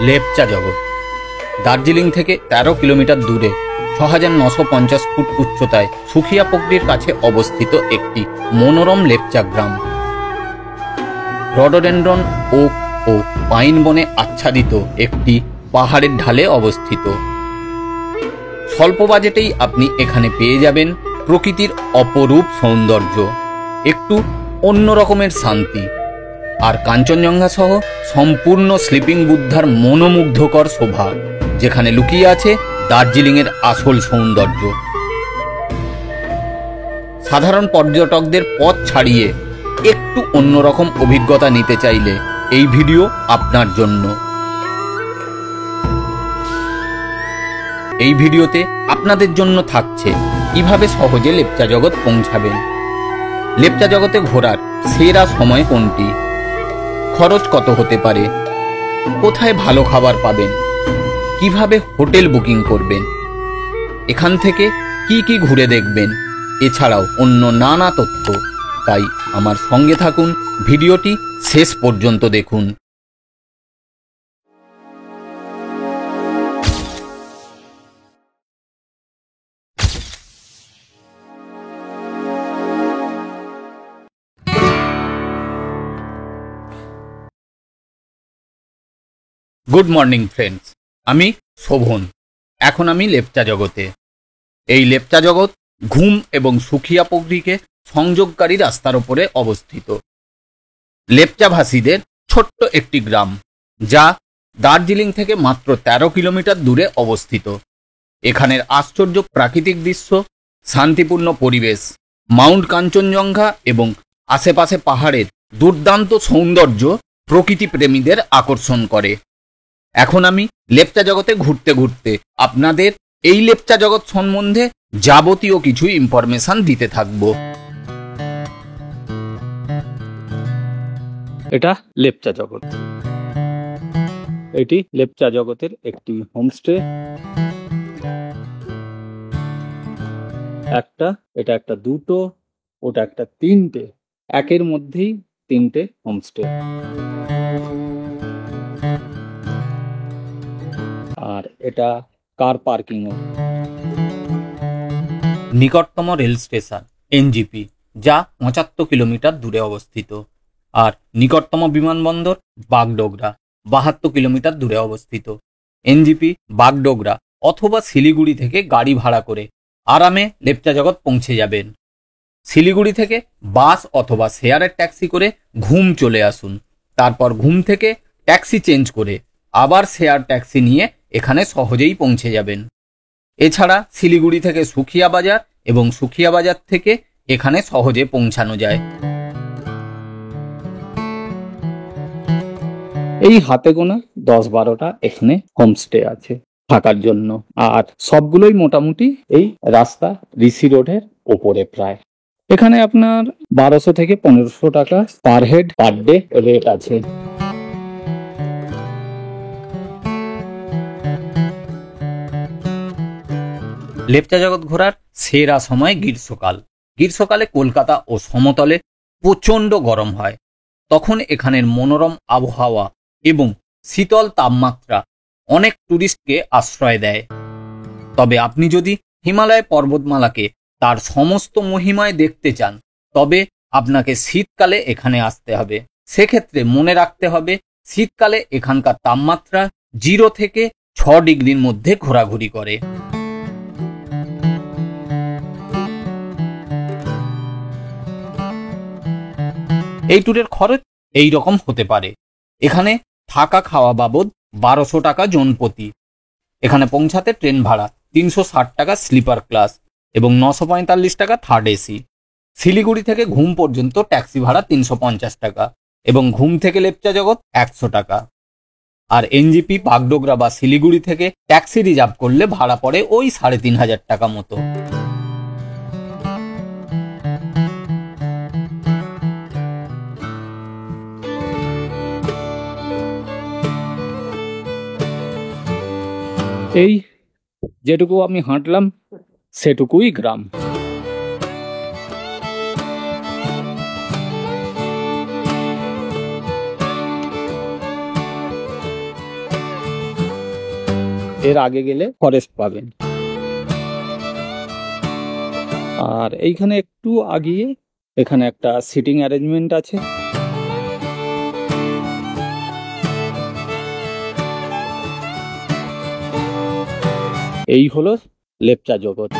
লেপচা জগৎ দার্জিলিং থেকে ১৩ কিলোমিটার দূরে ৬৯৫০ ফুট উচ্চতায় সুখিয়াপোকরির কাছে অবস্থিত একটি মনোরম লেপচা গ্রাম। রডোডেনড্রন, ওক ও পাইন বনে আচ্ছাদিত একটি পাহাড়ের ঢালে অবস্থিত। স্বল্প বাজেটেই আপনি এখানে পেয়ে যাবেন প্রকৃতির অপরূপ সৌন্দর্য, একটু অন্য রকমের শান্তি, আর কাঞ্চনজঙ্ঘা সহ সম্পূর্ণ স্লিপিং বুদ্ধার মনোমুগ্ধকর শোভা, যেখানে লুকিয়ে আছে দার্জিলিংয়ের আসল সৌন্দর্য। সাধারণ পর্যটকদের পথ ছাড়িয়ে একটু অন্যরকম অভিজ্ঞতা নিতে চাইলে এই ভিডিও আপনার জন্য। এই ভিডিওতে আপনাদের জন্য থাকছে কিভাবে সহজে লেপচা জগৎ পৌঁছাবেন, লেপচা জগতে ঘোরার সেরা সময় কোনটি, খরচ কত হতে পারে, কোথায় ভালো খাবার পাবেন, কিভাবে হোটেল বুকিং করবেন, এখান থেকে কি কি ঘুরে দেখবেন, এছাড়াও অন্য নানা তথ্য। তাই আমার সঙ্গে থাকুন, ভিডিওটি শেষ পর্যন্ত দেখুন। গুড মর্নিং ফ্রেন্ডস, আমি শোভন। এখন আমি লেপচা জগতে। এই লেপচা জগৎ ঘুম এবং সুখিয়াপোকরিকে সংযোগকারী রাস্তার উপরে অবস্থিত। লেপচাভাষীদের ছোট্ট একটি গ্রাম, যা দার্জিলিং থেকে মাত্র ১৩ কিলোমিটার দূরে অবস্থিত। এখানের আশ্চর্য প্রাকৃতিক দৃশ্য, শান্তিপূর্ণ পরিবেশ, মাউন্ট কাঞ্চনজঙ্ঘা এবং আশেপাশে পাহাড়ের দুর্দান্ত সৌন্দর্য প্রকৃতি প্রেমীদের আকর্ষণ করে। এখন আমি লেপচা জগতে ঘুরতে ঘুরতে আপনাদের এই লেপচা জগৎ সম্বন্ধে যাবতীয় কিছু ইনফরমেশন দিতে থাকব। এটা লেপচা জগৎ। এটি লেপচা জগতের একটি হোমস্টে। এটা একটা দুটো, ওটা একটা তিনটে, একের মধ্যেই তিনটে হোমস্টে। আর এটা কার পার্কিং। নিকটতম রেল স্টেশন এনজিপি, যা ৭৫ কিলোমিটার দূরে অবস্থিত। আর নিকটতম বিমানবন্দর বাগডোগরা, ৭২ কিলোমিটার দূরে অবস্থিত। এনজিপি, বাগডোগরা অথবা শিলিগুড়ি থেকে গাড়ি ভাড়া করে আরামে লেপচা জগৎ পৌঁছে যাবেন। শিলিগুড়ি থেকে বাস অথবা শেয়ারের ট্যাক্সি করে ঘুম চলে আসুন। তারপর ঘুম থেকে ট্যাক্সি চেঞ্জ করে আবার শেয়ার ট্যাক্সি নিয়ে এখানে সহজেই পৌঁছে যাবেন। এছাড়া শিলিগুড়ি থেকে সুখিয়া বাজার এবং সুখিয়া বাজার থেকে এখানে সহজে পৌঁছানো যায়। এই হাতে গোনা ১০-১২টা এখানে হোমস্টে আছে থাকার জন্য, আর সবগুলোই মোটামুটি এই রাস্তা ঋষি রোডের ওপরে প্রায়। এখানে আপনার ১২০০ থেকে ১৫০০ টাকা per head per day rate আছে। লেপচা জগৎ ঘোরার সেরা সময় গ্রীষ্মকাল। গ্রীষ্মকালে কলকাতা ও সমতলে প্রচণ্ড গরম হয়। তখন এখানের মনোরম আবহাওয়া এবং শীতল তাপমাত্রা অনেক টুরিস্টকে আশ্রয় দেয়। তবে আপনি যদি হিমালয় পর্বতমালাকে তার সমস্ত মহিমায় দেখতে চান, তবে আপনাকে শীতকালে এখানে আসতে হবে। সেক্ষেত্রে মনে রাখতে হবে, শীতকালে এখানকার তাপমাত্রা 0 থেকে 6 ডিগ্রির মধ্যে ঘোরাঘুরি করে। এই ট্যুরের খরচ এই রকম হতে পারে। এখানে থাকা খাওয়া বাবদ ১২০০ টাকা জনপ্রতি। এখানে পৌঁছাতে ট্রেন ভাড়া ৩৬০ টাকা স্লিপার ক্লাস এবং ৯৪৫ টাকা থার্ড এসি। শিলিগুড়ি থেকে ঘুম পর্যন্ত ট্যাক্সি ভাড়া ৩৫০ টাকা এবং ঘুম থেকে লেপচা জগৎ ১০০ টাকা। আর এনজিপি, বাগডোগরা বা শিলিগুড়ি থেকে ট্যাক্সি রিজার্ভ করলে ভাড়া পড়ে ওই ৩৫০০ টাকা মতো। এই যেটুকু আমি হাঁটলাম সেটুকুই গ্রাম। এর আগে গেলে ফরেস্ট পাবেন। আর এইখানে একটু আগিয়ে এখানে একটা সিটিং অ্যারেঞ্জমেন্ট আছে। এই হলো লেপচা জগৎ।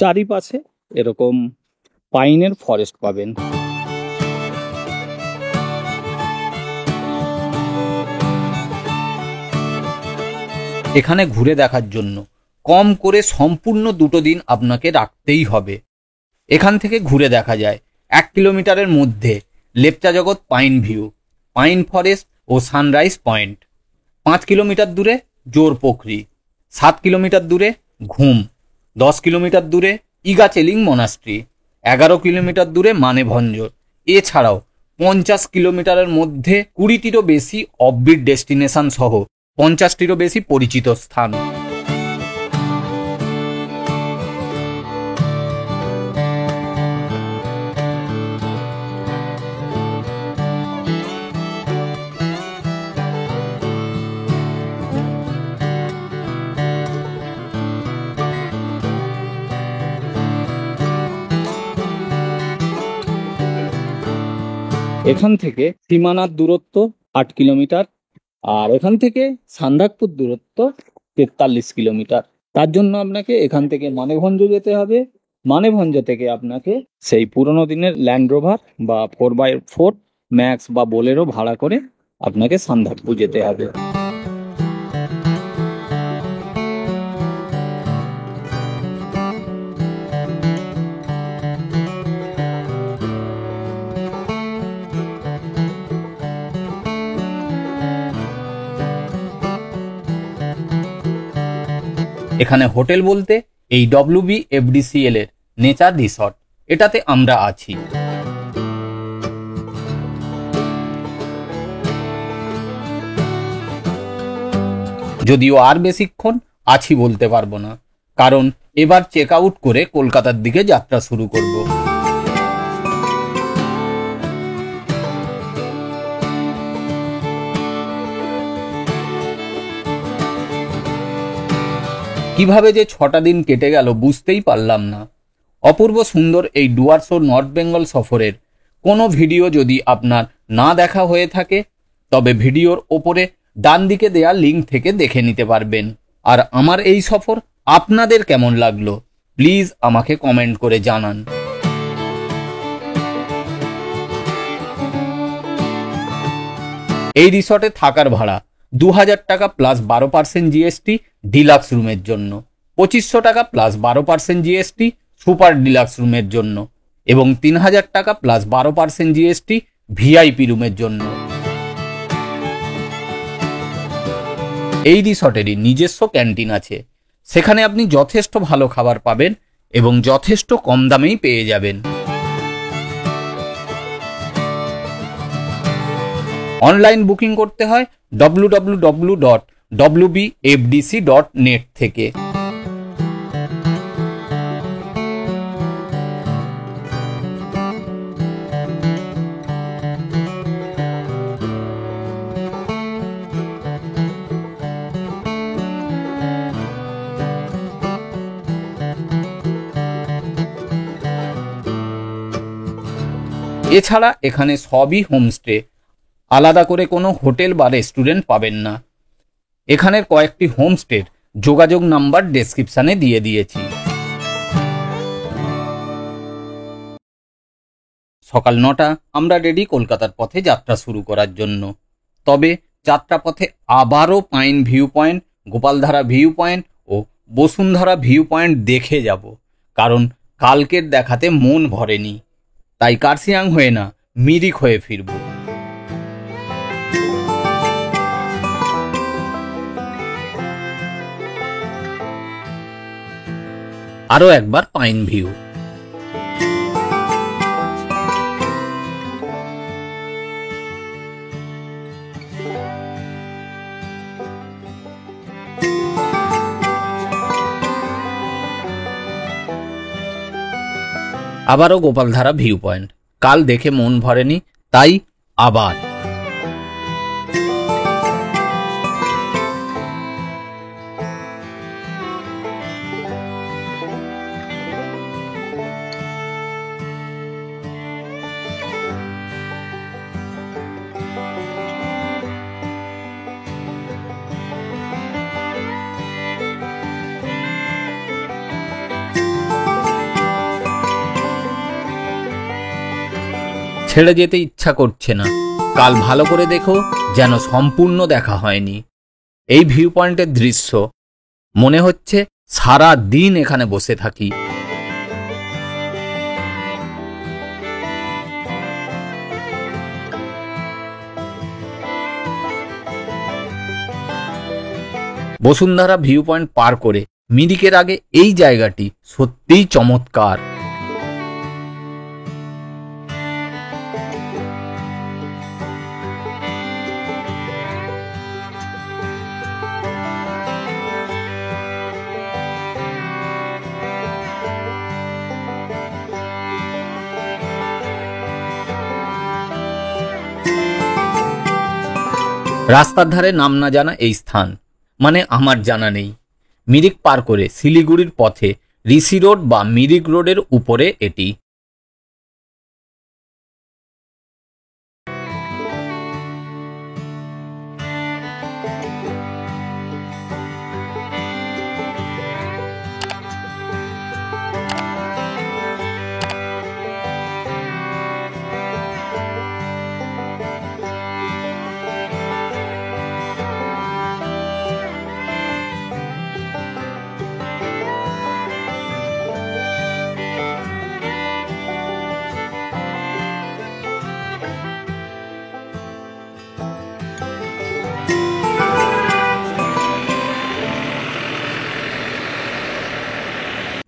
চারিপাশে এরকম পাইনের ফরেস্ট পাবেন। এখানে ঘুরে দেখার জন্য কম করে সম্পূর্ণ 2 দিন আপনাকে রাখতেই হবে। এখান থেকে ঘুরে দেখা যায় 1 কিলোমিটারের মধ্যে লেপচা জগৎ পাইন ভিউ, পাইন ফরেস্ট ও সানরাইজ পয়েন্ট। 5 কিলোমিটার দূরে জোর পোখরি, 7 কিলোমিটার দূরে ঘুম, 10 কিলোমিটার দূরে ইগাচেলিং মনাস্ট্রি, 11 কিলোমিটার দূরে মানেভঞ্জর। এছাড়াও 50 কিলোমিটারের মধ্যে 20টিরও বেশি অফবিট ডেস্টিনেশন সহ 50টিরও বেশি পরিচিত স্থান। এখান থেকে সীমানার দূরত্ব 8 কিলোমিটার, আর এখান থেকে সান্দাকপুর দূরত্ব 43 কিলোমিটার। তার জন্য আপনাকে এখান থেকে মানেভঞ্জ যেতে হবে। মানেভঞ্জ থেকে আপনাকে সেই পুরোনো দিনের ল্যান্ড রোভার বা 4x4 ম্যাক্স বা বোলেরো ভাড়া করে আপনাকে সান্দাকপুর যেতে হবে। এখানে হোটেল বলতে এই WBFDCL এর নেচার রিসর্ট, এটাতে আমরা আছি। যদিও আর বেশিক্ষণ আছি বলতে পারবো না, কারণ এবার চেক আউট করে কলকাতার দিকে যাত্রা শুরু করব। কিভাবে যে 6টা দিন কেটে গেল বুঝতেই পারলাম না। অপূর্ব সুন্দর এই ডুয়ার্স ও নর্থ বেঙ্গল সফরের কোনো ভিডিও যদি আপনার না দেখা হয়ে থাকে, তবে ভিডিওর ওপরে ডান দিকে দেয়া লিঙ্ক থেকে দেখে নিতে পারবেন। আর আমার এই সফর আপনাদের কেমন লাগলো প্লিজ আমাকে কমেন্ট করে জানান। এই রিসর্টে থাকার ভাড়া 2000 টাকা প্লাস 12% জিএসটি ডিলাক্স রুমের জন্য, 2500 টাকা প্লাস 12% জিএসটি সুপার ডিলাক্স রুমের জন্য এবং 3000 টাকা প্লাস 12% জিএসটি ভিআইপি রুমের জন্য। এই রিসর্টেরই নিজস্ব ক্যান্টিন আছে, সেখানে আপনি যথেষ্ট ভালো খাবার পাবেন এবং যথেষ্ট কম দামেই পেয়ে যাবেন। অনলাইন বুকিং করতে হয় www.wbfdc.net থেকে। এছাড়া এখানে সবই হোমস্টে, আলাদা করে কোনো হোটেল বা রেস্টুরেন্ট পাবেন না। এখানের কয়েকটি হোমস্টের যোগাযোগ নাম্বার ডেসক্রিপশনে দিয়ে দিয়েছি। সকাল 9টা আমরা রেডি কলকাতার পথে যাত্রা শুরু করার জন্য। তবে যাত্রাপথে আবারও pine view point, Gopaldhara view point ও বসুন্ধরা ভিউ পয়েন্ট দেখে যাব, কারণ কালকের দেখাতে মন ভরেনি। তাই কার্শিয়াং হয়ে না, মিরিক হয়ে ফিরব। আরো একবার পাইন ভিউ। আবারও গোপালধারা ভিউ পয়েন্ট। কাল দেখে মন ভরেনি, তাই আবার। ছেড়ে যেতে ইচ্ছা করছে না। কাল ভালো করে দেখো, যেন সম্পূর্ণ দেখা হয়নি। এই ভিউ পয়েন্টের দৃশ্য মনে হচ্ছে সারা দিন এখানে বসে থাকি। বসুন্ধরা ভিউ পয়েন্ট পার করে মিরিকের আগে এই জায়গাটি সত্যিই চমৎকার। রাস্তার ধারে নাম না জানা এই স্থান, মানে আমার জানা নেই। মিরিক পার করে শিলিগুড়ির পথে ঋষি রোড বা মিরিক রোডের উপরে এটি।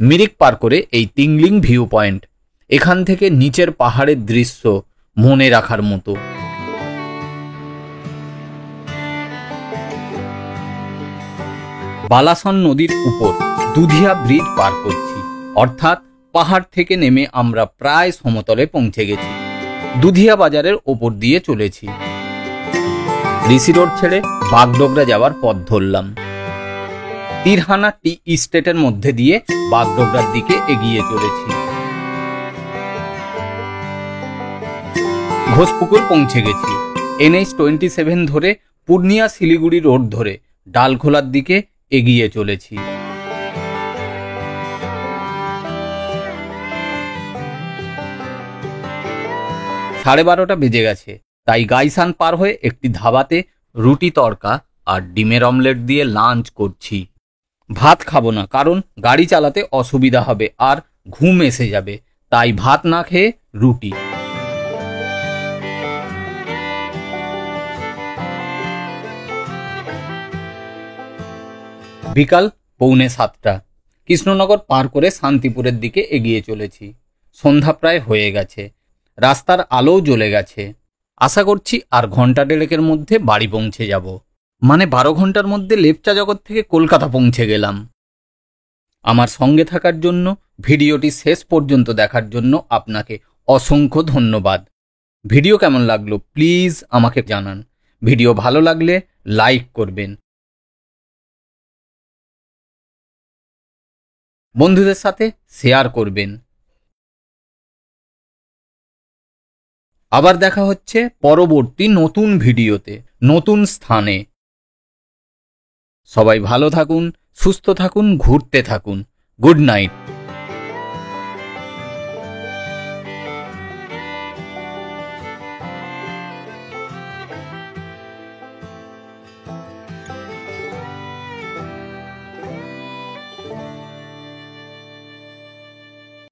মিরিক পার করে এই তিংলিং ভিউ পয়েন্ট। এখান থেকে নিচের পাহাড়ের দৃশ্য মনে রাখার মতো। বালাসন নদীর উপর দুধিয়া ব্রিজ পার করছি, অর্থাৎ পাহাড় থেকে নেমে আমরা প্রায় সমতলে পৌঁছে গেছি। দুধিয়া বাজারের ওপর দিয়ে চলেছি। ঋষি রোড ছেড়ে বাগডোগরা যাওয়ার পথ ধরলাম। তিরহানা টি ইস্টেটের মধ্যে দিয়ে বাগডোগরার দিকে এগিয়ে চলেছি। ঘোষপুকুর পৌঁছে গেছি। NH-27 ধরে পূর্ণিয়া শিলিগুড়ি রোড ধরে ডালখোলার দিকে এগিয়ে চলেছি। সাড়ে 12টা বেজে গেছে, তাই গাইসান পার হয়ে একটি ধাবাতে রুটি তড়কা আর ডিমের অমলেট দিয়ে লাঞ্চ করছি। ভাত খাবো না, কারণ গাড়ি চালাতে অসুবিধা হবে আর ঘুম এসে যাবে, তাই ভাত না খেয়ে রুটি। বিকাল 6:45। কৃষ্ণনগর পার করে শান্তিপুরের দিকে এগিয়ে চলেছি। সন্ধ্যা প্রায় হয়ে গেছে, রাস্তার আলোও জ্বলে গেছে। আশা করছি আর ঘন্টা দেড়েকের মধ্যে বাড়ি পৌঁছে যাব, মানে 12 ঘন্টার মধ্যে লেপচা জগৎ থেকে কলকাতা পৌঁছে গেলাম। আমার সঙ্গে থাকার জন্য, ভিডিওটি শেষ পর্যন্ত দেখার জন্য আপনাকে অসংখ্য ধন্যবাদ। ভিডিও কেমন লাগলো প্লিজ আমাকে জানান। ভিডিও ভালো লাগলে লাইক করবেন, বন্ধুদের সাথে শেয়ার করবেন। আবার দেখা হচ্ছে পরবর্তী নতুন ভিডিওতে, নতুন স্থানে। সবাই ভালো থাকুন, সুস্থ থাকুন, ঘুরতে থাকুন। Good night.